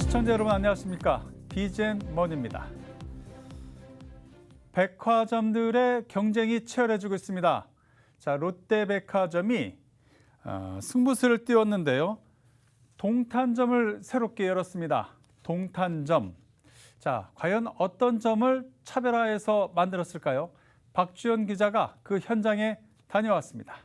시청자 여러분 안녕하십니까? 비젠먼입니다. 백화점들의 경쟁이 치열해지고 있습니다. 자, 롯데백화점이 승부수를 띄웠는데요. 동탄점을 새롭게 열었습니다. 동탄점. 자, 과연 어떤 점을 차별화해서 만들었을까요? 박주연 기자가 그 현장에 다녀왔습니다.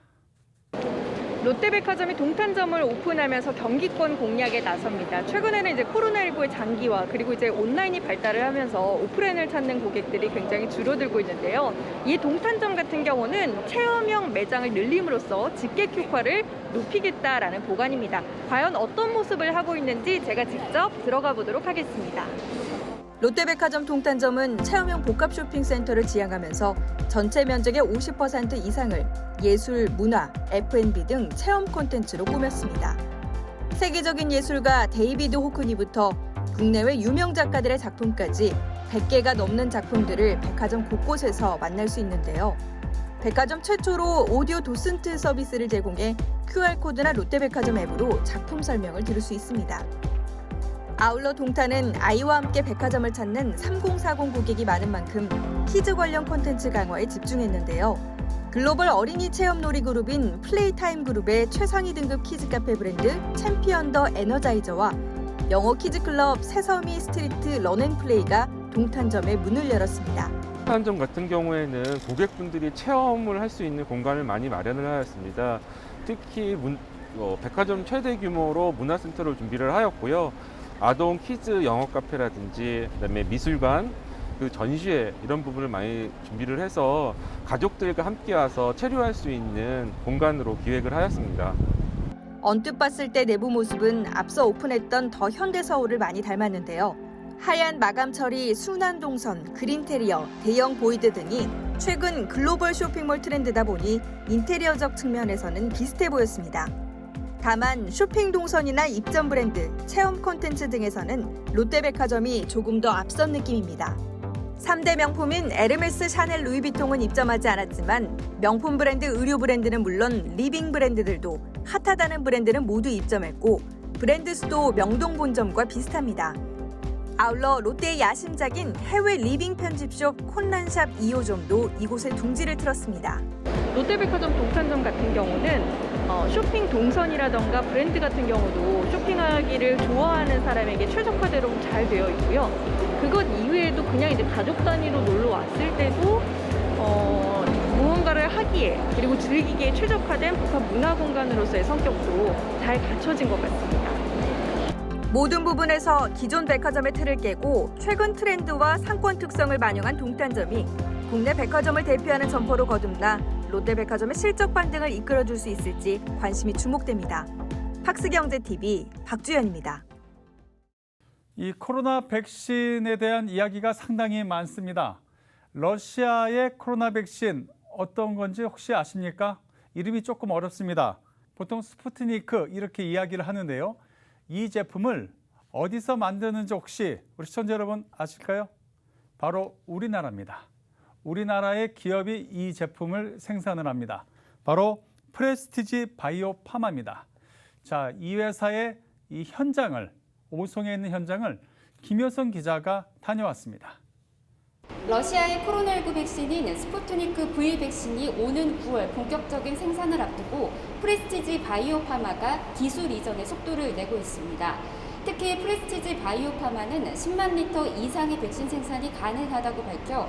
롯데백화점이 동탄점을 오픈하면서 경기권 공략에 나섭니다. 최근에는 이제 코로나19의 장기화 그리고 이제 온라인이 발달을 하면서 오프라인을 찾는 고객들이 굉장히 줄어들고 있는데요. 이 동탄점 같은 경우는 체험형 매장을 늘림으로써 직객 효과를 높이겠다라는 보관입니다. 과연 어떤 모습을 하고 있는지 제가 직접 들어가 보도록 하겠습니다. 롯데백화점 동탄점은 체험형 복합 쇼핑센터를 지향하면서 전체 면적의 50% 이상을 예술, 문화, F&B 등 체험 콘텐츠로 꾸몄습니다. 세계적인 예술가 데이비드 호크니부터 국내외 유명 작가들의 작품까지 100개가 넘는 작품들을 백화점 곳곳에서 만날 수 있는데요. 백화점 최초로 오디오 도슨트 서비스를 제공해 QR코드나 롯데백화점 앱으로 작품 설명을 들을 수 있습니다. 아울러 동탄은 아이와 함께 백화점을 찾는 3040 고객이 많은 만큼 키즈 관련 콘텐츠 강화에 집중했는데요. 글로벌 어린이 체험 놀이 그룹인 플레이타임 그룹의 최상위 등급 키즈 카페 브랜드 챔피언 더 에너자이저와 영어 키즈 클럽 새서미 스트리트 런앤플레이가 동탄점에 문을 열었습니다. 동탄점 같은 경우에는 고객분들이 체험을 할 수 있는 공간을 많이 마련을 하였습니다. 특히 백화점 최대 규모로 문화센터를 준비를 하였고요. 아동 키즈 영어 카페라든지 그다음에 미술관, 그 전시회 이런 부분을 많이 준비를 해서 가족들과 함께 와서 체류할 수 있는 공간으로 기획을 하였습니다. 언뜻 봤을 때 내부 모습은 앞서 오픈했던 더 현대서울을 많이 닮았는데요. 하얀 마감 처리, 순환 동선, 그린테리어, 대형 보이드 등이 최근 글로벌 쇼핑몰 트렌드다 보니 인테리어적 측면에서는 비슷해 보였습니다. 다만 쇼핑 동선이나 입점 브랜드, 체험 콘텐츠 등에서는 롯데백화점이 조금 더 앞선 느낌입니다. 3대 명품인 에르메스, 샤넬, 루이비통은 입점하지 않았지만 명품 브랜드, 의류 브랜드는 물론 리빙 브랜드들도 핫하다는 브랜드는 모두 입점했고 브랜드 수도 명동 본점과 비슷합니다. 아울러 롯데의 야심작인 해외 리빙 편집숍 콘란샵 2호점도 이곳에 둥지를 틀었습니다. 롯데백화점 동탄점 같은 경우는 쇼핑 동선이라던가 브랜드 같은 경우도 쇼핑하기를 좋아하는 사람에게 최적화대로 잘 되어 있고요. 그것 이외에도 그냥 이제 가족 단위로 놀러 왔을 때도 무언가를 하기에 그리고 즐기기에 최적화된 복합 문화 공간으로서의 성격도 잘 갖춰진 것 같습니다. 모든 부분에서 기존 백화점의 틀을 깨고 최근 트렌드와 상권 특성을 반영한 동탄점이 국내 백화점을 대표하는 점포로 거듭나 롯데백화점의 실적 반등을 이끌어줄 수 있을지 관심이 주목됩니다. 팍스경제TV 박주연입니다. 이 코로나 백신에 대한 이야기가 상당히 많습니다. 러시아의 코로나 백신 어떤 건지 혹시 아십니까? 이름이 조금 어렵습니다. 보통 스푸트니크 이렇게 이야기를 하는데요. 이 제품을 어디서 만드는지 혹시 우리 시청자 여러분 아실까요? 바로 우리나라입니다. 우리나라의 기업이 이 제품을 생산을 합니다. 바로 프레스티지 바이오 파마입니다. 자, 이 회사의 이 현장을, 오송에 있는 현장을 김효선 기자가 다녀왔습니다. 러시아의 코로나19 백신인 스푸트니크 V 백신이 오는 9월 본격적인 생산을 앞두고 프레스티지 바이오파마가 기술 이전의 속도를 내고 있습니다. 특히 프레스티지 바이오파마는 10만 리터 이상의 백신 생산이 가능하다고 밝혀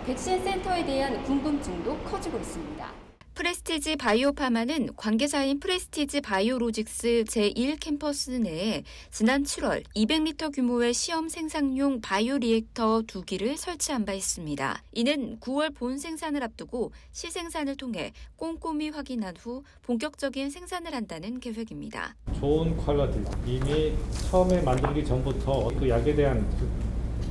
백신 센터에 대한 궁금증도 커지고 있습니다. 프레스티지 바이오파마는 관계사인 프레스티지 바이오로직스 제1캠퍼스 내에 지난 7월 200리터 규모의 시험 생산용 바이오 리액터 2기를 설치한 바 있습니다. 이는 9월 본 생산을 앞두고 시생산을 통해 꼼꼼히 확인한 후 본격적인 생산을 한다는 계획입니다. 좋은 퀄리티, 이미 처음에 만들기 전부터 그 약에 대한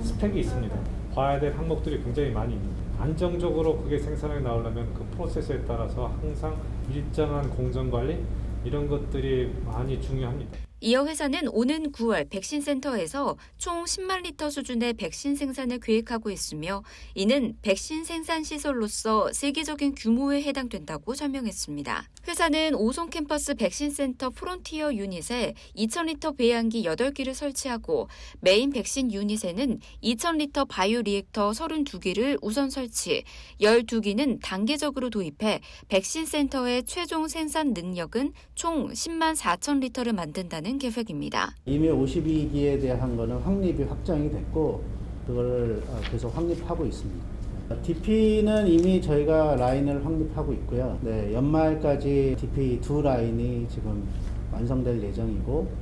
스펙이 있습니다. 봐야 될 항목들이 굉장히 많이 있습니다. 안정적으로 그게 생산이 나오려면 그 프로세스에 따라서 항상 일정한 공정관리 이런 것들이 많이 중요합니다. 이어 회사는 오는 9월 백신 센터에서 총 10만 리터 수준의 백신 생산을 계획하고 있으며 이는 백신 생산 시설로서 세계적인 규모에 해당된다고 설명했습니다. 회사는 오송 캠퍼스 백신 센터 프론티어 유닛에 2,000리터 배양기 8기를 설치하고 메인 백신 유닛에는 2,000리터 바이오 리액터 32기를 우선 설치, 12기는 단계적으로 도입해 백신 센터의 최종 생산 능력은 총 10만 4천 리터를 만든다는 계획입니다. 이미 52기에 대한 거는 확립이 확정이 됐고 그걸 계속 확립하고 있습니다. DP는 이미 저희가 라인을 확립하고 있고요. 네, 연말까지 DP 2 라인이 지금 완성될 예정이고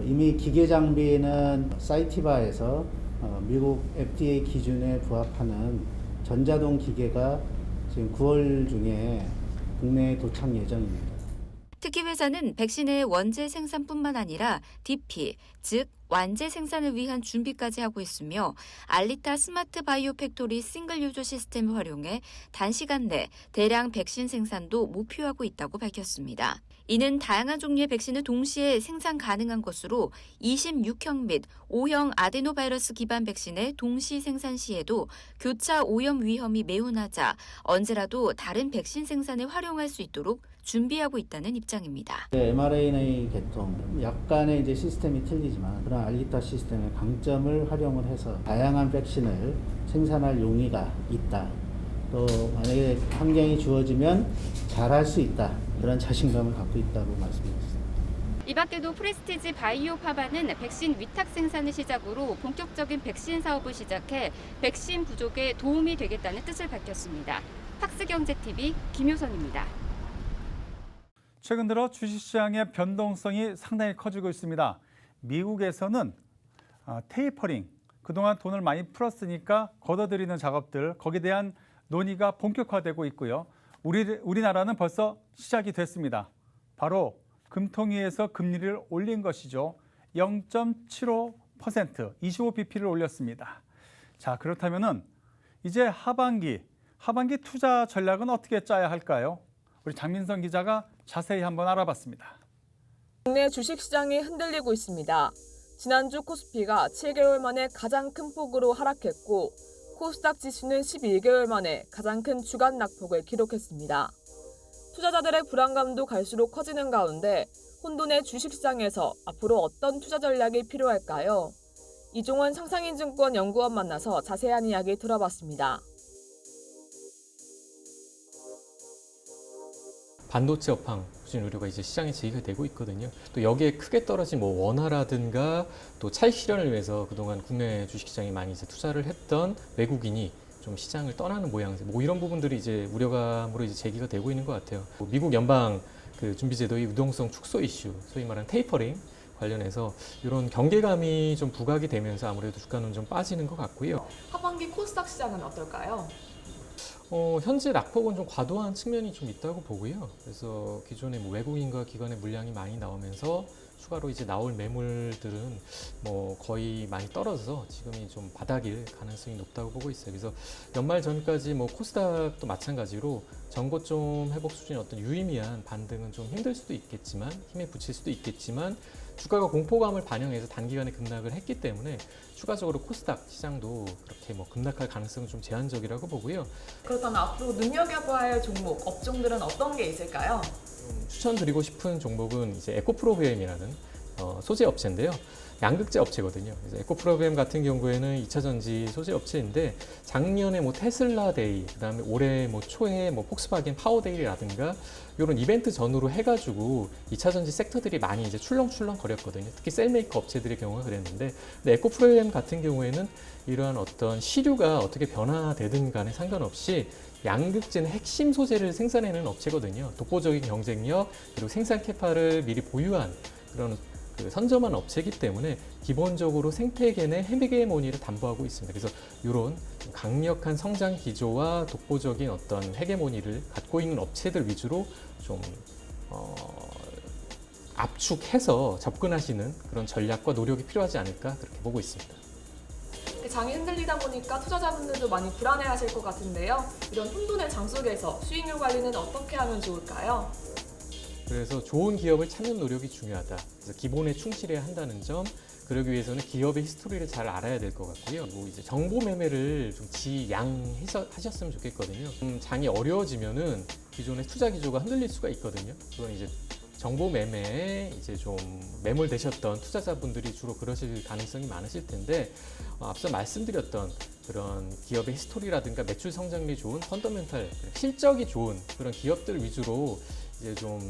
이미 기계 장비는 사이티바에서 미국 FDA 기준에 부합하는 전자동 기계가 지금 9월 중에 국내에 도착 예정입니다. 특히 회사는 백신의 원재 생산뿐만 아니라 DP, 즉 완제 생산을 위한 준비까지 하고 있으며 알리타 스마트 바이오 팩토리 싱글 유저 시스템을 활용해 단시간 내 대량 백신 생산도 목표하고 있다고 밝혔습니다. 이는 다양한 종류의 백신을 동시에 생산 가능한 것으로 26형 및 5형 아데노바이러스 기반 백신의 동시 생산 시에도 교차 오염 위험이 매우 낮아 언제라도 다른 백신 생산에 활용할 수 있도록 준비하고 있다는 입장입니다. mRNA 계통 약간의 이제 시스템이 틀리지만 그런 알리타 시스템의 강점을 활용을 해서 다양한 백신을 생산할 용의가 있다. 또 만약에 환경이 주어지면 잘할 수 있다. 그런 자신감을 갖고 있다고 말씀드렸습니다. 이 밖에도 프레스티지 바이오 파바는 백신 위탁 생산을 시작으로 본격적인 백신 사업을 시작해 백신 부족에 도움이 되겠다는 뜻을 밝혔습니다. 팍스경제TV 김효선입니다. 최근 들어 주식시장의 변동성이 상당히 커지고 있습니다. 미국에서는 테이퍼링, 그동안 돈을 많이 풀었으니까 걷어들이는 작업들, 거기에 대한 논의가 본격화되고 있고요. 우리나라는 벌써 시작이 됐습니다. 바로 금통위에서 금리를 올린 것이죠. 0.75%, 25bp를 올렸습니다. 자, 그렇다면은 이제 하반기 투자 전략은 어떻게 짜야 할까요? 우리 장민선 기자가 자세히 한번 알아봤습니다. 국내 주식시장이 흔들리고 있습니다. 지난주 코스피가 7개월 만에 가장 큰 폭으로 하락했고 코스닥 지수는 11개월 만에 가장 큰 주간 낙폭을 기록했습니다. 투자자들의 불안감도 갈수록 커지는 가운데 혼돈의 주식시장에서 앞으로 어떤 투자 전략이 필요할까요? 이종원 상상인증권 연구원 만나서 자세한 이야기 들어봤습니다. 반도체 업황 수준 의료가 이제 시장에 제기가 되고 있거든요. 또 여기에 크게 떨어진 원화라든가 또 차익 실현을 위해서 그동안 국내 주식시장에 많이 이제 투자를 했던 외국인이 좀 시장을 떠나는 모양새, 이런 부분들이 이제 우려감으로 이제 제기가 되고 있는 것 같아요. 미국 연방 준비제도의 유동성 축소 이슈, 소위 말하는 테이퍼링 관련해서 이런 경계감이 좀 부각이 되면서 아무래도 주가는 좀 빠지는 것 같고요. 하반기 코스닥 시장은 어떨까요? 현재 낙폭은 좀 과도한 측면이 좀 있다고 보고요. 그래서 기존에 외국인과 기관의 물량이 많이 나오면서 추가로 이제 나올 매물들은 거의 많이 떨어져서 지금이 좀 바닥일 가능성이 높다고 보고 있어요. 그래서 연말 전까지 코스닥도 마찬가지로 전고점 회복 수준의 어떤 유의미한 반등은 좀 힘들 수도 있겠지만, 힘에 부칠 수도 있겠지만, 주가가 공포감을 반영해서 단기간에 급락을 했기 때문에 추가적으로 코스닥 시장도 그렇게 급락할 가능성은 좀 제한적이라고 보고요. 그렇다면 앞으로 눈여겨봐야 할 종목, 업종들은 어떤 게 있을까요? 추천드리고 싶은 종목은 이제 에코프로비엠이라는 소재 업체인데요. 양극재 업체거든요. 그래서 에코프로비엠 같은 경우에는 2차 전지 소재 업체인데 작년에 테슬라 데이, 그다음에 올해 초에 폭스바겐 파워데이라든가 이런 이벤트 전후로 해가지고 2차 전지 섹터들이 많이 이제 출렁출렁 거렸거든요. 특히 셀메이커 업체들의 경우가 그랬는데, 근데 에코프로비엠 같은 경우에는 이러한 어떤 시류가 어떻게 변화되든 간에 상관없이 양극재는 핵심 소재를 생산해내는 업체거든요. 독보적인 경쟁력 그리고 생산 캐파를 미리 보유한 그런 선점한 업체이기 때문에 기본적으로 생태계내 헤게모니를 담보하고 있습니다. 그래서 이런 강력한 성장 기조와 독보적인 어떤 헤게모니를 갖고 있는 업체들 위주로 좀 압축해서 접근하시는 그런 전략과 노력이 필요하지 않을까 그렇게 보고 있습니다. 장이 흔들리다 보니까 투자자분들도 많이 불안해하실 것 같은데요. 이런 혼돈의 장 속에서 수익률 관리는 어떻게 하면 좋을까요? 그래서 좋은 기업을 찾는 노력이 중요하다. 그래서 기본에 충실해야 한다는 점, 그러기 위해서는 기업의 히스토리를 잘 알아야 될 것 같고요. 그리고 이제 정보 매매를 좀 지양하셨으면 좋겠거든요. 장이 어려워지면은 기존의 투자 기조가 흔들릴 수가 있거든요. 그건 이제 정보 매매에 이제 좀 매몰되셨던 투자자분들이 주로 그러실 가능성이 많으실 텐데, 앞서 말씀드렸던 그런 기업의 히스토리라든가 매출 성장률이 좋은 펀더멘탈, 실적이 좋은 그런 기업들 위주로 이제 좀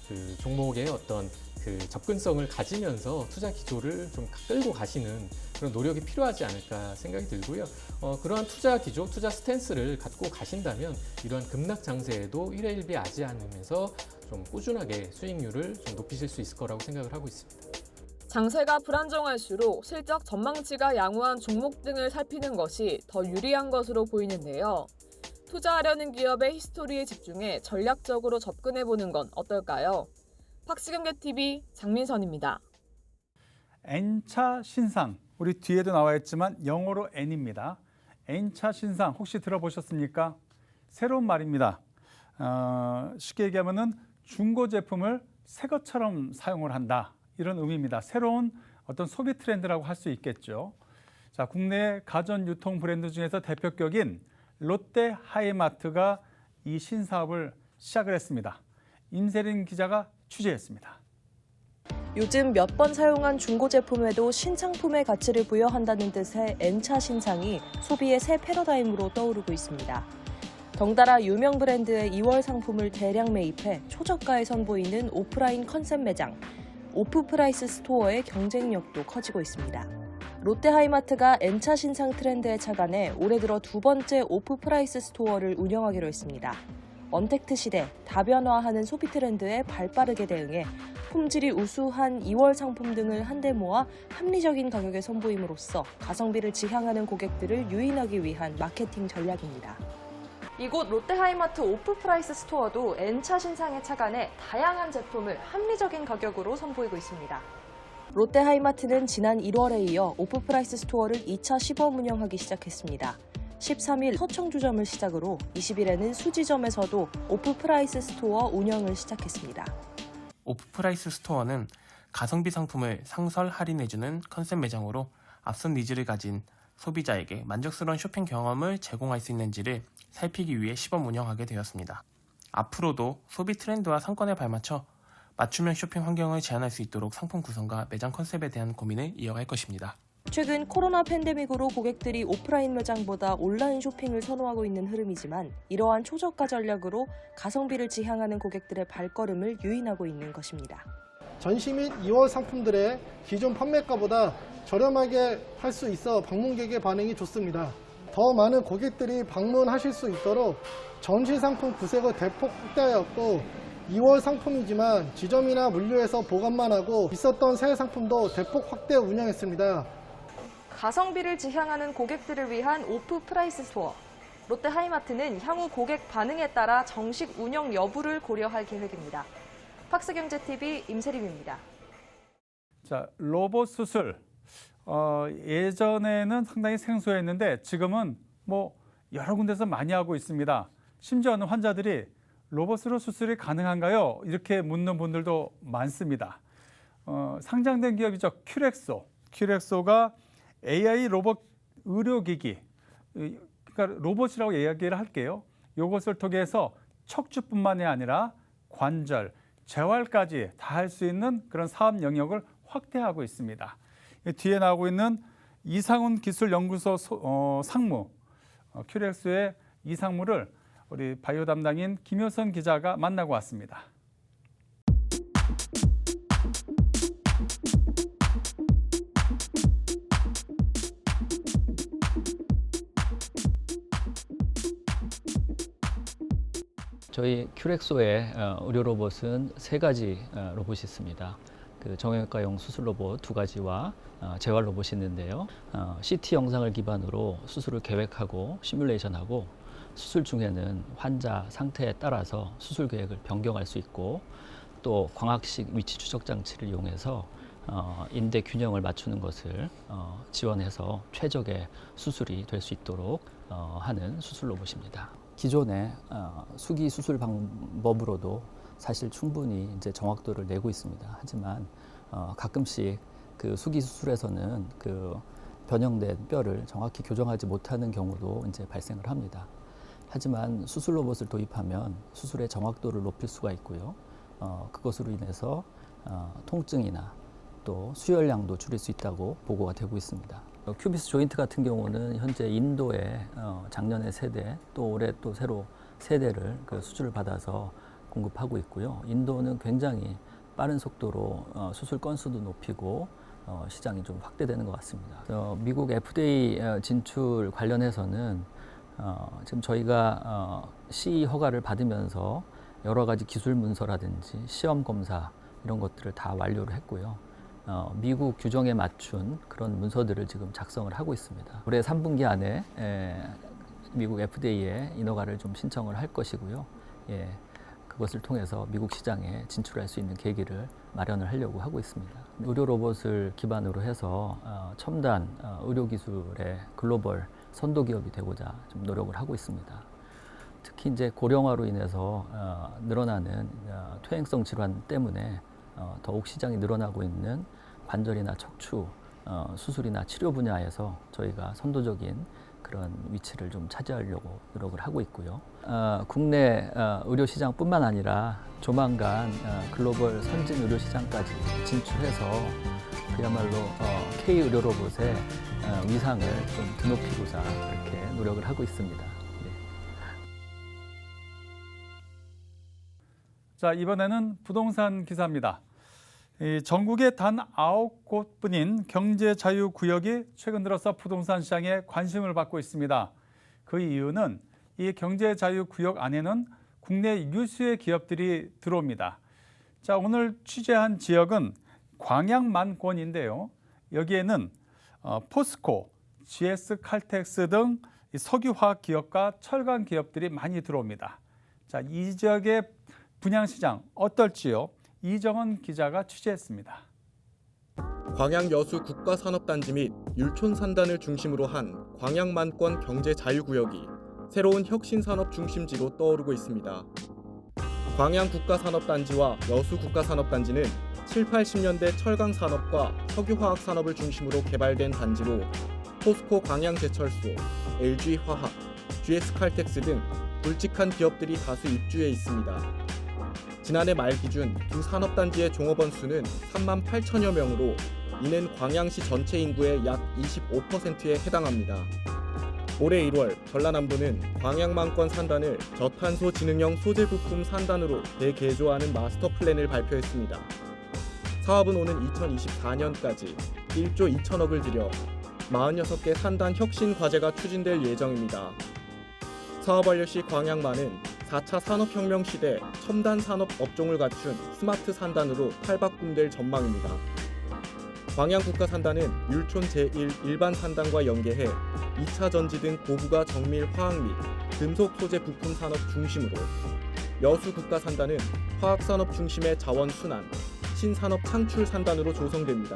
그 종목의 어떤 그 접근성을 가지면서 투자 기조를 좀 끌고 가시는 그런 노력이 필요하지 않을까 생각이 들고요. 그러한 투자 기조, 투자 스탠스를 갖고 가신다면 이러한 급락 장세에도 1회 1비 하지 않으면서 좀 꾸준하게 수익률을 좀 높이실 수 있을 거라고 생각을 하고 있습니다. 장세가 불안정할수록 실적 전망치가 양호한 종목 등을 살피는 것이 더 유리한 것으로 보이는데요. 투자하려는 기업의 히스토리에 집중해 전략적으로 접근해보는 건 어떨까요? 박시경제TV 장민선입니다. N차 신상, 우리 뒤에도 나와 있지만 영어로 N입니다. N차 신상 혹시 들어보셨습니까? 새로운 말입니다. 쉽게 얘기하면은 중고 제품을 새 것처럼 사용을 한다, 이런 의미입니다. 새로운 어떤 소비 트렌드라고 할 수 있겠죠. 자, 국내 가전 유통 브랜드 중에서 대표격인 롯데 하이마트가 이 신사업을 시작을 했습니다. 임세린 기자가 취재했습니다. 요즘 몇 번 사용한 중고 제품에도 신상품의 가치를 부여한다는 뜻의 N차 신상이 소비의 새 패러다임으로 떠오르고 있습니다. 덩달아 유명 브랜드의 2월 상품을 대량 매입해 초저가에 선보이는 오프라인 컨셉 매장, 오프프라이스 스토어의 경쟁력도 커지고 있습니다. 롯데하이마트가 N차 신상 트렌드에 착안해 올해 들어 두 번째 오프프라이스 스토어를 운영하기로 했습니다. 언택트 시대, 다변화하는 소비 트렌드에 발빠르게 대응해 품질이 우수한 2월 상품 등을 한데 모아 합리적인 가격에 선보임으로써 가성비를 지향하는 고객들을 유인하기 위한 마케팅 전략입니다. 이곳 롯데하이마트 오프프라이스 스토어도 N차 신상에 착안해 다양한 제품을 합리적인 가격으로 선보이고 있습니다. 롯데하이마트는 지난 1월에 이어 오프프라이스 스토어를 2차 시범 운영하기 시작했습니다. 13일 서청주점을 시작으로 20일에는 수지점에서도 오프프라이스 스토어 운영을 시작했습니다. 오프프라이스 스토어는 가성비 상품을 상설 할인해주는 컨셉 매장으로 앞선 니즈를 가진 소비자에게 만족스러운 쇼핑 경험을 제공할 수 있는지를 살피기 위해 시범 운영하게 되었습니다. 앞으로도 소비 트렌드와 상권에 발맞춰 맞춤형 쇼핑 환경을 제안할 수 있도록 상품 구성과 매장 컨셉에 대한 고민을 이어갈 것입니다. 최근 코로나 팬데믹으로 고객들이 오프라인 매장보다 온라인 쇼핑을 선호하고 있는 흐름이지만 이러한 초저가 전략으로 가성비를 지향하는 고객들의 발걸음을 유인하고 있는 것입니다. 전시 및 2월 상품들의 기존 판매가보다 저렴하게 할 수 있어 방문객의 반응이 좋습니다. 더 많은 고객들이 방문하실 수 있도록 전시 상품 구색을 대폭 확대하였고 2월 상품이지만 지점이나 물류에서 보관만 하고 있었던 새 상품도 대폭 확대 운영했습니다. 가성비를 지향하는 고객들을 위한 오프프라이스 스토어. 롯데하이마트는 향후 고객 반응에 따라 정식 운영 여부를 고려할 계획입니다. 박스경제TV 임세림입니다. 자, 로봇 수술. 예전에는 상당히 생소했는데 지금은 여러 군데서 많이 하고 있습니다. 심지어는 환자들이 로봇으로 수술이 가능한가요? 이렇게 묻는 분들도 많습니다. 상장된 기업이죠. 큐렉소. 큐렉소가 AI 로봇 의료기기, 그러니까 로봇이라고 이야기를 할게요. 이것을 통해서 척추뿐만이 아니라 관절, 재활까지 다 할 수 있는 그런 사업 영역을 확대하고 있습니다. 뒤에 나오고 있는 이상훈 기술연구소 상무, 큐렉소의 이 상무를 우리 바이오 담당인 김효선 기자가 만나고 왔습니다. 저희 큐렉소의 의료 로봇은 3가지 로봇이 있습니다. 정형외과용 수술 로봇 2가지와 재활 로봇이 있는데요. CT 영상을 기반으로 수술을 계획하고 시뮬레이션하고 수술 중에는 환자 상태에 따라서 수술 계획을 변경할 수 있고 또 광학식 위치 추적 장치를 이용해서 인대 균형을 맞추는 것을 지원해서 최적의 수술이 될 수 있도록 하는 수술 로봇입니다. 기존의 수기 수술 방법으로도 사실 충분히 이제 정확도를 내고 있습니다. 하지만 가끔씩 그 수기 수술에서는 그 변형된 뼈를 정확히 교정하지 못하는 경우도 이제 발생을 합니다. 하지만 수술 로봇을 도입하면 수술의 정확도를 높일 수가 있고요. 그것으로 인해서 통증이나 또 수혈량도 줄일 수 있다고 보고가 되고 있습니다. 큐비스 조인트 같은 경우는 현재 인도에 작년에 3대 또 올해 또 새로 3대를 그 수주를 받아서 공급하고 있고요. 인도는 굉장히 빠른 속도로 수술 건수도 높이고 시장이 좀 확대되는 것 같습니다. 미국 FDA 진출 관련해서는 지금 저희가 CE 허가를 받으면서 여러 가지 기술 문서라든지 시험 검사 이런 것들을 다 완료를 했고요. 미국 규정에 맞춘 그런 문서들을 지금 작성을 하고 있습니다. 올해 3분기 안에 미국 FDA에 인허가를 좀 신청을 할 것이고요. 예, 그것을 통해서 미국 시장에 진출할 수 있는 계기를 마련을 하려고 하고 있습니다. 의료 로봇을 기반으로 해서 첨단 의료 기술의 글로벌 선도 기업이 되고자 좀 노력을 하고 있습니다. 특히 이제 고령화로 인해서 늘어나는 퇴행성 질환 때문에 더욱 시장이 늘어나고 있는 관절이나 척추 수술이나 치료 분야에서 저희가 선도적인 그런 위치를 좀 차지하려고 노력을 하고 있고요. 국내 의료 시장뿐만 아니라 조만간 글로벌 선진 의료 시장까지 진출해서 그야말로 K 의료 로봇의 위상을 좀 드높이고자 그렇게 노력을 하고 있습니다. 네. 자, 이번에는 부동산 기사입니다. 전국에 단 9곳뿐인 경제자유구역이 최근 들어서 부동산 시장에 관심을 받고 있습니다. 그 이유는 이 경제자유구역 안에는 국내 유수의 기업들이 들어옵니다. 자, 오늘 취재한 지역은 광양만권인데요. 여기에는 포스코, GS칼텍스 등 석유화학 기업과 철강 기업들이 많이 들어옵니다. 자, 이 지역의 분양시장 어떨지요? 이정은 기자가 취재했습니다. 광양 여수 국가산업단지 및 율촌 산단을 중심으로 한 광양만권 경제자유구역이 새로운 혁신산업 중심지로 떠오르고 있습니다. 광양 국가산업단지와 여수 국가산업단지는 7, 80년대 철강산업과 석유화학산업을 중심으로 개발된 단지로 포스코 광양제철소, LG화학, GS칼텍스 등 굵직한 기업들이 다수 입주해 있습니다. 지난해 말 기준 두 산업단지의 종업원 수는 3만 8천여 명으로 이는 광양시 전체 인구의 약 25%에 해당합니다. 올해 1월 전라남도는 광양만권 산단을 저탄소 지능형 소재 부품 산단으로 대개조하는 마스터 플랜을 발표했습니다. 사업은 오는 2024년까지 1조 2천억을 들여 46개 산단 혁신 과제가 추진될 예정입니다. 사업 완료 시 광양만은 4차 산업혁명 시대 첨단 산업 업종을 갖춘 스마트 산단으로 탈바꿈될 전망입니다. 광양국가산단은 율촌 제1 일반 산단과 연계해 2차 전지 등 고부가 정밀 화학 및 금속 소재 부품 산업 중심으로, 여수 국가산단은 화학산업 중심의 자원 순환, 신산업 창출 산단으로 조성됩니다.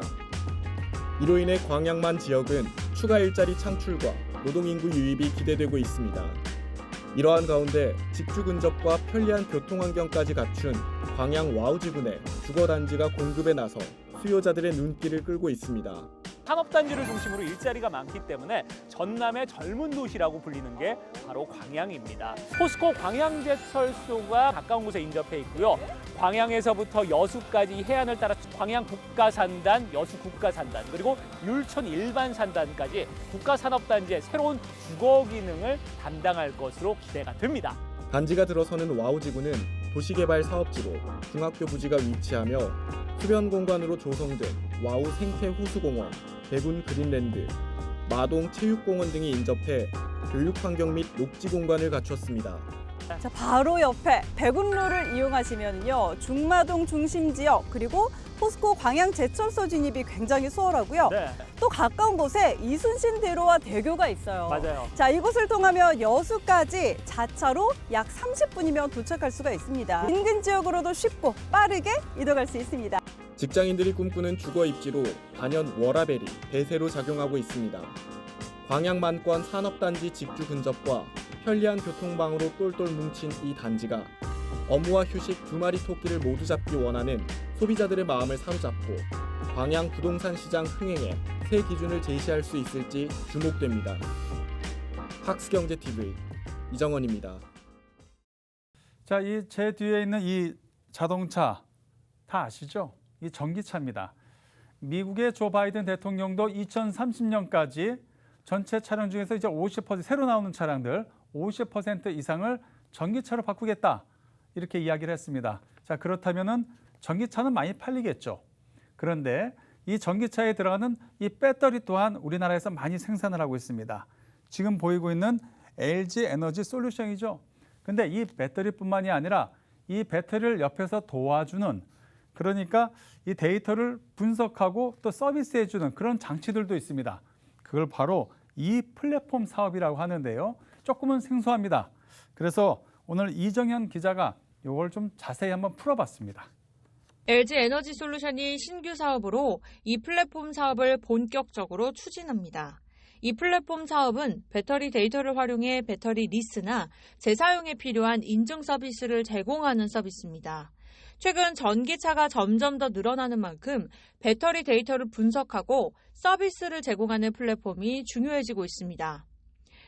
이로 인해 광양만 지역은 추가 일자리 창출과 노동인구 유입이 기대되고 있습니다. 이러한 가운데 직주 근접과 편리한 교통환경까지 갖춘 광양 와우지군의 주거단지가 공급에 나서 수요자들의 눈길을 끌고 있습니다. 산업단지를 중심으로 일자리가 많기 때문에 전남의 젊은 도시라고 불리는 게 바로 광양입니다. 포스코 광양제철소가 가까운 곳에 인접해 있고요. 광양에서부터 여수까지 해안을 따라 광양 국가산단, 여수 국가산단, 그리고 율촌 일반 산단까지 국가산업단지의 새로운 주거 기능을 담당할 것으로 기대가 됩니다. 단지가 들어서는 와우지구는 도시개발 사업지로 중학교 부지가 위치하며 수변 공간으로 조성된 와우 생태호수공원, 대군 그린랜드, 마동 체육공원 등이 인접해 교육환경 및 녹지 공간을 갖췄습니다. 자, 바로 옆에 백운로를 이용하시면요, 중마동 중심지역 그리고 포스코 광양제철소 진입이 굉장히 수월하고요. 네. 또 가까운 곳에 이순신 대로와 대교가 있어요. 맞아요. 자, 이곳을 통하면 여수까지 자차로 약 30분이면 도착할 수가 있습니다. 인근 지역으로도 쉽고 빠르게 이동할 수 있습니다. 직장인들이 꿈꾸는 주거 입지로 단연 워라벨이 대세로 작용하고 있습니다. 광양만권 산업단지 직주 근접과 편리한 교통방으로 똘똘 뭉친 이 단지가 업무와 휴식 두 마리 토끼를 모두 잡기 원하는 소비자들의 마음을 사로잡고 광양 부동산 시장 흥행에 새 기준을 제시할 수 있을지 주목됩니다. 학스경제TV 이정원입니다. 자, 이 제 뒤에 있는 이 자동차 다 아시죠? 이 전기차입니다. 미국의 조 바이든 대통령도 2030년까지 전체 차량 중에서 이제 50% 새로 나오는 차량들 50% 이상을 전기차로 바꾸겠다 이렇게 이야기를 했습니다. 자, 그렇다면은 전기차는 많이 팔리겠죠. 그런데 이 전기차에 들어가는 이 배터리 또한 우리나라에서 많이 생산을 하고 있습니다. 지금 보이고 있는 LG 에너지 솔루션이죠. 근데 이 배터리뿐만이 아니라 이 배터리를 옆에서 도와주는, 그러니까 이 데이터를 분석하고 또 서비스해주는 그런 장치들도 있습니다. 그걸 바로 이 플랫폼 사업이라고 하는데요. 조금은 생소합니다. 그래서 오늘 이정현 기자가 이걸 좀 자세히 한번 풀어봤습니다. LG 에너지 솔루션이 신규 사업으로 이 플랫폼 사업을 본격적으로 추진합니다. 이 플랫폼 사업은 배터리 데이터를 활용해 배터리 리스나 재사용에 필요한 인증 서비스를 제공하는 서비스입니다. 최근 전기차가 점점 더 늘어나는 만큼 배터리 데이터를 분석하고 서비스를 제공하는 플랫폼이 중요해지고 있습니다.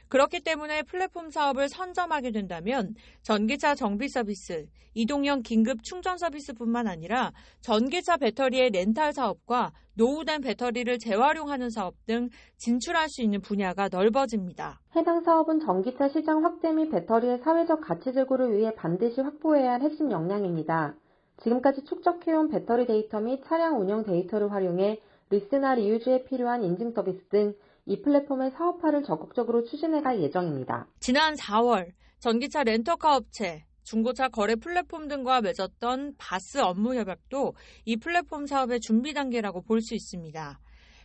그렇기 때문에 플랫폼 사업을 선점하게 된다면 전기차 정비 서비스, 이동형 긴급 충전 서비스뿐만 아니라 전기차 배터리의 렌탈 사업과 노후된 배터리를 재활용하는 사업 등 진출할 수 있는 분야가 넓어집니다. 해당 사업은 전기차 시장 확대 및 배터리의 사회적 가치 제고를 위해 반드시 확보해야 할 핵심 역량입니다. 지금까지 축적해온 배터리 데이터 및 차량 운영 데이터를 활용해 리스나 리유즈에 필요한 인증 서비스 등 이 플랫폼의 사업화를 적극적으로 추진해갈 예정입니다. 지난 4월 전기차 렌터카 업체, 중고차 거래 플랫폼 등과 맺었던 바스 업무 협약도 이 플랫폼 사업의 준비 단계라고 볼 수 있습니다.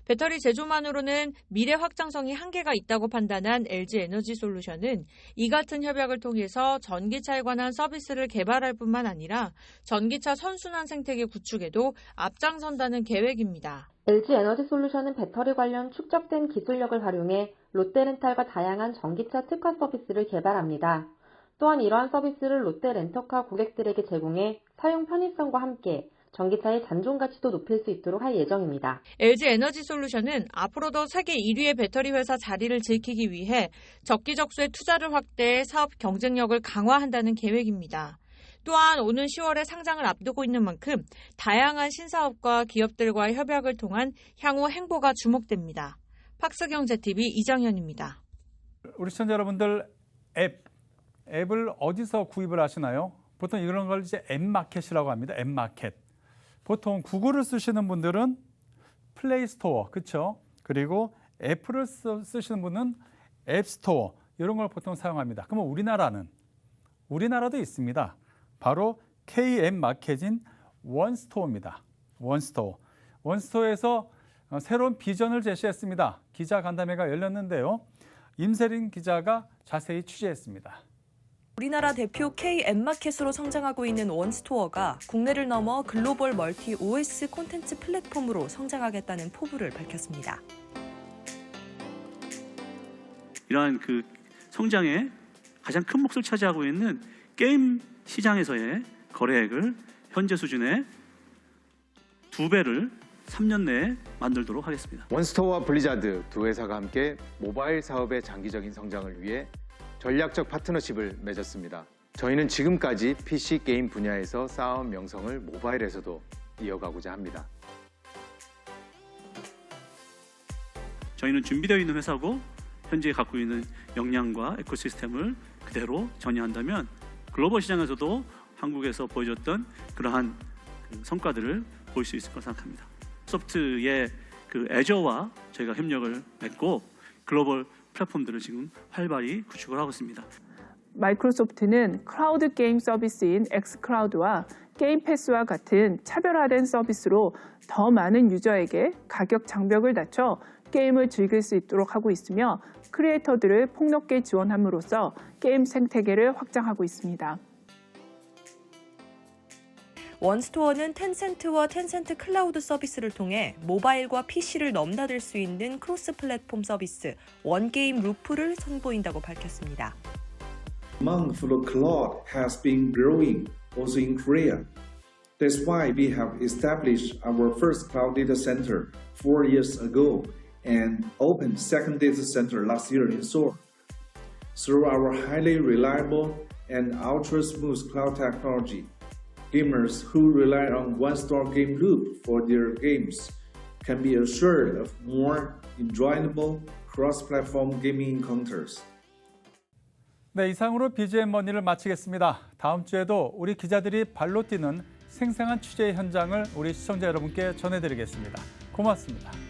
배터리 제조만으로는 미래 확장성이 한계가 있다고 판단한 LG 에너지 솔루션은 이 같은 협약을 통해서 전기차에 관한 서비스를 개발할 뿐만 아니라 전기차 선순환 생태계 구축에도 앞장선다는 계획입니다. LG 에너지 솔루션은 배터리 관련 축적된 기술력을 활용해 롯데렌탈과 다양한 전기차 특화 서비스를 개발합니다. 또한 이러한 서비스를 롯데렌터카 고객들에게 제공해 사용 편의성과 함께 전기차의 잔존 가치도 높일 수 있도록 할 예정입니다. LG 에너지 솔루션은 앞으로도 세계 1위의 배터리 회사 자리를 지키기 위해 적기적소의 투자를 확대해 사업 경쟁력을 강화한다는 계획입니다. 또한 오는 10월에 상장을 앞두고 있는 만큼 다양한 신사업과 기업들과의 협약을 통한 향후 행보가 주목됩니다. 팍스경제TV 이정현입니다. 우리 시청자 여러분들 앱을 어디서 구입을 하시나요? 보통 이런 걸 이제 앱마켓이라고 합니다. 앱마켓. 보통 구글을 쓰시는 분들은 플레이스토어, 그렇죠? 그리고 애플을 쓰시는 분은 앱스토어 이런 걸 보통 사용합니다. 그러면 우리나라도 있습니다. 바로 K앱마켓인 원스토어입니다. 원스토어에서 새로운 비전을 제시했습니다. 기자간담회가 열렸는데요. 임세린 기자가 자세히 취재했습니다. 우리나라 대표 K앱마켓으로 성장하고 있는 원스토어가 국내를 넘어 글로벌 멀티 OS 콘텐츠 플랫폼으로 성장하겠다는 포부를 밝혔습니다. 이러한 그 성장에 가장 큰 몫을 차지하고 있는 게임 시장에서의 거래액을 현재 수준의 2배를 3년 내에 만들도록 하겠습니다. 원스토어와 블리자드 두 회사가 함께 모바일 사업의 장기적인 성장을 위해 전략적 파트너십을 맺었습니다. 저희는 지금까지 PC 게임 분야에서 쌓아온 명성을 모바일에서도 이어가고자 합니다. 저희는 준비되어 있는 회사고 현재 갖고 있는 역량과 에코시스템을 그대로 전이한다면 글로벌 시장에서도 한국에서 보여줬던 그러한 성과들을 볼 수 있을 거라 생각합니다. 소프트의 애저와 저희가 협력을 맺고 글로벌 플랫폼들을 지금 활발히 구축을 하고 있습니다. 마이크로소프트는 클라우드 게임 서비스인 엑스클라우드와 게임 패스와 같은 차별화된 서비스로 더 많은 유저에게 가격 장벽을 낮춰 게임을 즐길 수 있도록 하고 있으며 크리에이터들을 폭넓게 지원함으로써 게임 생태계를 확장하고 있습니다. 원스토어는 텐센트와 텐센트 클라우드 서비스를 통해 모바일과 PC를 넘나들 수 있는 크로스 플랫폼 서비스 원게임 루프를 선보인다고 밝혔습니다. Demand for the cloud has been growing also in Korea. That's why we have established our first cloud data center 4 years ago and opened second data center last year in Seoul. Through our highly reliable and ultra-smooth cloud technology, gamers who rely on one-stop game loop for their games can be assured of more enjoyable cross-platform gaming encounters. 네, 이상으로 BGM 머니를 마치겠습니다. 다음 주에도 우리 기자들이 발로 뛰는 생생한 취재 현장을 우리 시청자 여러분께 전해드리겠습니다. 고맙습니다.